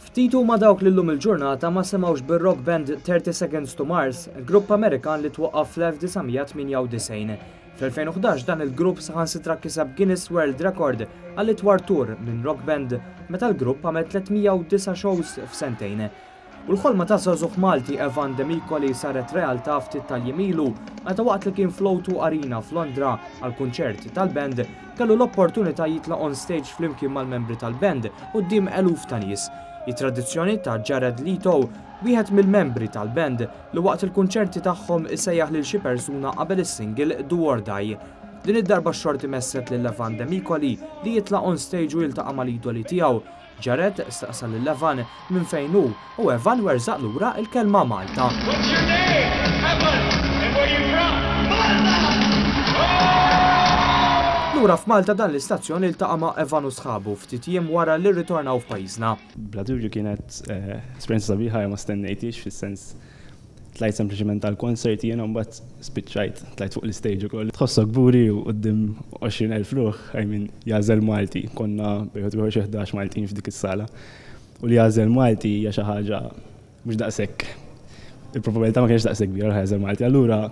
Ftitu ma dawk li llum il-ġurnata ma semawx bir-rock band 30 Seconds to Mars, grupp Amerikan li twaqqaf fl-1998. Fl-2011 dan il-grupp saħansitra kiseb Guinness World Record għall-itwar tour minn rock band meta l-grupp għamel 309 shows f'sentejn. U l-ħolma ta' żagħżugħ Malti Evan Demikoli saret realtà ftit tal-jimilu meta waqt li kien flow2 Arena f'Londra għall-kunċert tal-band kellu l-opportunità jitla' on stage flimkien mal-membri tal-band quddiem eluf ta' nies. Il-tradizzjoni ta' Jared Leto, wieħed mill-membri tal-band li waqt il-kunċerti tagħhom isejjaħ lil xi persuna qabel is-single Do or Die. Din id-darba x-xorti messet lil Evan Demikoli li jitla' on stage u jiltaqa' mal-idoli tiegħu. Jared staqsa lil Evan minn fejn hu u Evan wersaq lura il-kelma Malta. What's your name, Evan? And where you from? Malta! Lura f'Malta dan l-istazzjon iltaqa' ma' Evan u sħabu ftit jiem wara li rritornaw f'pajjiżna. Bla dubju kienet esperienza sabiħa ma stennejtix fis-sens tlajt sempliċement tal-konsert jiena mbagħad spiċċajt tlajt fuq l-istage ukoll. Tħossok gburi u quddiem 20,000 ruħ, jażel Malti, konna bejgħod xi 11 Maltin f'dik is-sala. U li jażel Malti hija xi ħaġa mhux daqshekk. Il-probabilità ma kienx daqshekk kbira li jażel Malti. Allura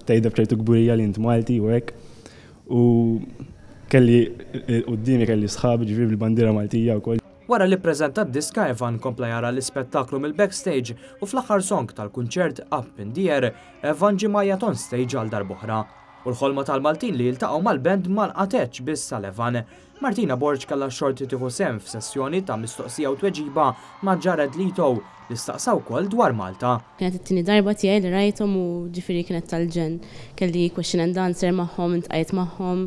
tgħidha b'ċertu gburija li int Malti u hekk. U kelli qudiemi kelli sħabi ġifieri bil-bandiera Maltija wkoll. Wara li ppreżenta d-diska Evan kompla jara l-ispettaklu mill-backstage u fl-aħħar song tal-kunċert Up in the Air, Evan ġie majjat on stage għal darb'oħra. U l-ħolma tal-Maltin li jiltaqgħu mal-band ma nqatetx biss tal-Evan. Martina Borġ kellha xorti tieħu sehem f'sessjoni ta' mistoqsija u tweġiba ma' Jared Leto li staqsaw wkoll dwar Malta. Kienet it-tieni darba tiegħi li rajthom u ġifieri kienet tal-ġen. Kelli question and answer magħhom, intqajt magħhom,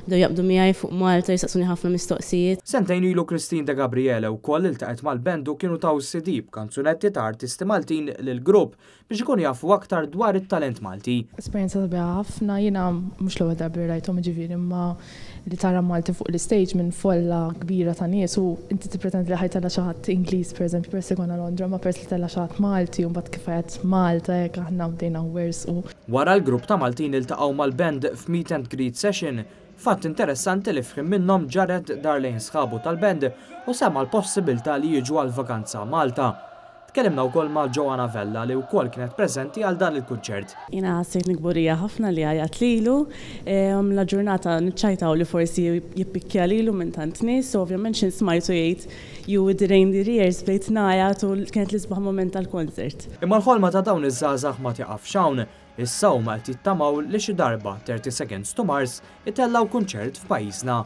bdew jaqbdu miegħi fuq Malta jistaqsuni ħafna mistoqsijiet. Sentejn ilu Christine de Gabriele wkoll iltaqgħet mal-band u kienu taw CD b'kanzunetti ta' artisti Maltin lill-grupp biex ikunu jafu aktar dwar it-talent Malti. Esperjenza sabiħa ħafna, jiena mhux l-ewwel darba rajthom ġifieri imma li tara Malti fuq l-istage minn folla kbira ta' nies u inti tippretendi li ħajtella xi ħadd Ingliż pereżempju peress ikun Londra ma peress li tella xi ħadd Malti u mbagħad kif qed Malta hekk aħna bdejna nwersqu. Wara l-grupp ta' Maltin iltaqgħu mal-band f'meet and greet session, fatt interessanti li fħim minnhom Jared dar lejn sħabu tal-band u sema l-possibilità li jiġu għal vakanza Malta. Tkellimna wkoll ma' Joanna Vella li wkoll kienet preżenti għal dan il-kunċert. Jiena ħassejt nikburija ħafna li għajat lilu, la ġurnata niċċajtaw li forsi jippikkja lilu minn tant nies, ovvjament xi smajtu jgħid you with the reindeer ears bdejt ngħajat u kienet l-isbaħ moment tal-konsert. Imma l-ħolma ta' dawn iż-żgħażagħ ma tieqafx hawn, issa huma qed jittamaw li xi darba 30 Seconds to Mars itellgħu kunċert f'pajjiżna.